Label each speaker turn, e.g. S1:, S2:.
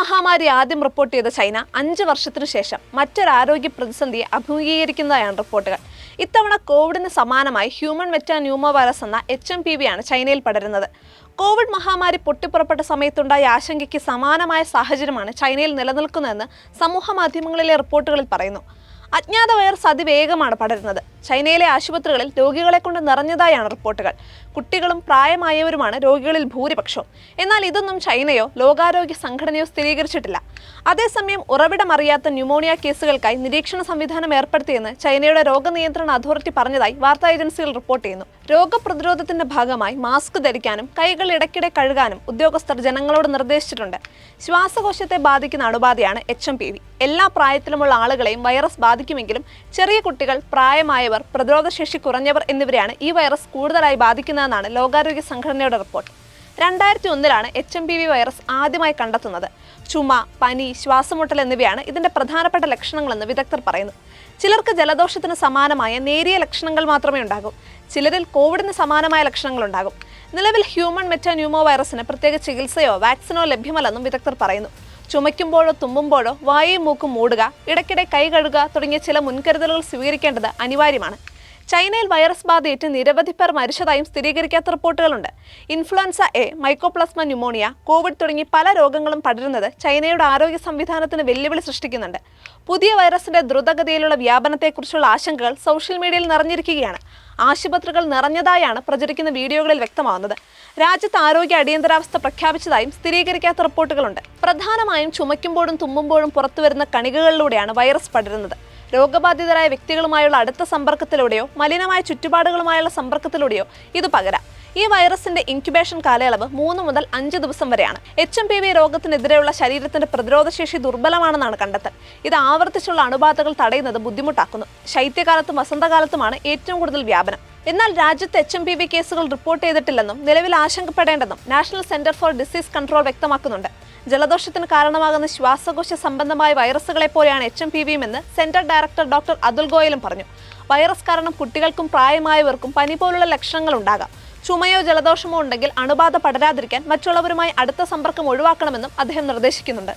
S1: മഹാമാരി ആദ്യം റിപ്പോർട്ട് ചെയ്ത ചൈന 5 വർഷത്തിനു ശേഷം മറ്റൊരു ആരോഗ്യ പ്രതിസന്ധിയെ അഭിമുഖീകരിക്കുന്നതായാണ് റിപ്പോർട്ടുകൾ. ഇത്തവണ കോവിഡിന് സമാനമായി ഹ്യൂമൻ മെറ്റാന്യൂമോ വൈറസ് എന്ന HMPV ആണ് ചൈനയിൽ പടരുന്നത്. കോവിഡ് മഹാമാരി പൊട്ടിപ്പുറപ്പെട്ട സമയത്തുണ്ടായ ആശങ്കയ്ക്ക് സമാനമായ സാഹചര്യമാണ് ചൈനയിൽ നിലനിൽക്കുന്നതെന്ന് സമൂഹ മാധ്യമങ്ങളിലെ റിപ്പോർട്ടുകളിൽ പറയുന്നു. അജ്ഞാത വൈറസ് അതിവേഗമാണ് പടരുന്നത്. ചൈനയിലെ ആശുപത്രികളിൽ രോഗികളെ കൊണ്ട് നിറഞ്ഞതായാണ് റിപ്പോർട്ടുകൾ. കുട്ടികളും പ്രായമായവരുമാണ് രോഗികളിൽ ഭൂരിപക്ഷവും. എന്നാൽ ഇതൊന്നും ചൈനയോ ലോകാരോഗ്യ സംഘടനയോ സ്ഥിരീകരിച്ചിട്ടില്ല. അതേസമയം ഉറവിടമറിയാത്ത ന്യൂമോണിയ കേസുകൾക്കായി നിരീക്ഷണ സംവിധാനം ഏർപ്പെടുത്തിയെന്ന് ചൈനയുടെ രോഗനിയന്ത്രണ അതോറിറ്റി പറഞ്ഞതായി വാർത്താ ഏജൻസികൾ റിപ്പോർട്ട് ചെയ്യുന്നു. രോഗപ്രതിരോധത്തിന്റെ ഭാഗമായി മാസ്ക് ധരിക്കാനും കൈകൾ ഇടയ്ക്കിടെ കഴുകാനും ഉദ്യോഗസ്ഥർ ജനങ്ങളോട് നിർദ്ദേശിച്ചിട്ടുണ്ട്. ശ്വാസകോശത്തെ ബാധിക്കുന്ന അണുബാധയാണ് HMPV. എല്ലാ പ്രായത്തിലുമുള്ള ആളുകളെയും വൈറസ് ബാധിക്കുമെങ്കിലും ചെറിയ കുട്ടികൾ, പ്രായമായവർ, പ്രതിരോധശേഷി കുറഞ്ഞവർ എന്നിവരെയാണ് ഈ വൈറസ് കൂടുതലായി ബാധിക്കുന്നതെന്നാണ് ലോകാരോഗ്യ സംഘടനയുടെ റിപ്പോർട്ട്. 2001 HMPV വൈറസ് ആദ്യമായി കണ്ടെത്തുന്നത്. ചുമ, പനി, ശ്വാസമുട്ടൽ എന്നിവയാണ് ഇതിന്റെ പ്രധാനപ്പെട്ട ലക്ഷണങ്ങളെന്ന് വിദഗ്ധർ പറയുന്നു. ചിലർക്ക് ജലദോഷത്തിന് സമാനമായ നേരിയ ലക്ഷണങ്ങൾ മാത്രമേ ഉണ്ടാകൂ. ചിലരിൽ കോവിഡിന് സമാനമായ ലക്ഷണങ്ങൾ ഉണ്ടാകും. നിലവിൽ ഹ്യൂമൻ മെറ്റാന്യൂമോ വൈറസിന് പ്രത്യേക ചികിത്സയോ വാക്സിനോ ലഭ്യമല്ലെന്നും വിദഗ്ധർ പറയുന്നു. ചുമയ്ക്കുമ്പോഴോ തുമ്മുമ്പോഴോ വായയും മൂക്കും മൂടുക, ഇടയ്ക്കിടെ കൈ കഴുകുക തുടങ്ങിയ ചില മുൻകരുതലുകൾ സ്വീകരിക്കേണ്ടത് അനിവാര്യമാണ്. ചൈനയിൽ വൈറസ് ബാധയേറ്റ് നിരവധി പേർ മരിച്ചതായും സ്ഥിരീകരിക്കാത്ത റിപ്പോർട്ടുകളുണ്ട്. Influenza A, mycoplasma pneumonia, Covid തുടങ്ങി പല രോഗങ്ങളും പടരുന്നത് ചൈനയുടെ ആരോഗ്യ സംവിധാനത്തിന് വെല്ലുവിളി സൃഷ്ടിക്കുന്നുണ്ട്. പുതിയ വൈറസിന്റെ ദ്രുതഗതിയിലുള്ള വ്യാപനത്തെക്കുറിച്ചുള്ള ആശങ്കകൾ സോഷ്യൽ മീഡിയയിൽ നിറഞ്ഞിരിക്കുകയാണ്. ആശുപത്രികൾ നിറഞ്ഞതായാണ് പ്രചരിക്കുന്ന വീഡിയോകളിൽ വ്യക്തമാവുന്നത്. രാജ്യത്ത് ആരോഗ്യ അടിയന്തരാവസ്ഥ പ്രഖ്യാപിച്ചതായും സ്ഥിരീകരിക്കാത്ത റിപ്പോർട്ടുകളുണ്ട്. പ്രധാനമായും ചുമയ്ക്കുമ്പോഴും തുമ്മുമ്പോഴും പുറത്തുവരുന്ന കണികകളിലൂടെയാണ് വൈറസ് പടരുന്നത്. രോഗബാധിതരായ വ്യക്തികളുമായുള്ള അടുത്ത സമ്പർക്കത്തിലൂടെയോ മലിനമായ ചുറ്റുപാടുകളുമായുള്ള സമ്പർക്കത്തിലൂടെയോ ഇത് പകരാം. ഈ വൈറസിന്റെ ഇൻക്യുബേഷൻ കാലയളവ് 3 മുതൽ 5 ദിവസം വരെയാണ്. HMPV രോഗത്തിനെതിരെയുള്ള ശരീരത്തിന്റെ പ്രതിരോധശേഷി ദുർബലമാണെന്നാണ് കണ്ടെത്തൽ. ഇത് ആവർത്തിച്ചുള്ള അണുബാധകൾ തടയുന്നത് ബുദ്ധിമുട്ടാക്കുന്നു. ശൈത്യകാലത്തും വസന്തകാലത്തുമാണ് ഏറ്റവും കൂടുതൽ വ്യാപനം. എന്നാൽ രാജ്യത്ത് HMPV കേസുകൾ റിപ്പോർട്ട് ചെയ്തിട്ടില്ലെന്നും നിലവിൽ ആശങ്കപ്പെടേണ്ടെന്നും national centre for disease control വ്യക്തമാക്കുന്നുണ്ട്. ജലദോഷത്തിന് കാരണമാകുന്ന ശ്വാസകോശ സംബന്ധമായ വൈറസുകളെ പോലെയാണ് HMPV എന്ന് സെന്റർ ഡയറക്ടർ ഡോക്ടർ അതുൽ ഗോയലും പറഞ്ഞു. വൈറസ് കാരണം കുട്ടികൾക്കും പ്രായമായവർക്കും പനി പോലുള്ള ലക്ഷണങ്ങൾ ഉണ്ടാകാം. ചുമയോ ജലദോഷമോ ഉണ്ടെങ്കിൽ അണുബാധ പടരാതിരിക്കാൻ മറ്റുള്ളവരുമായി അടുത്ത സമ്പർക്കം ഒഴിവാക്കണമെന്നും അദ്ദേഹം നിർദ്ദേശിക്കുന്നുണ്ട്.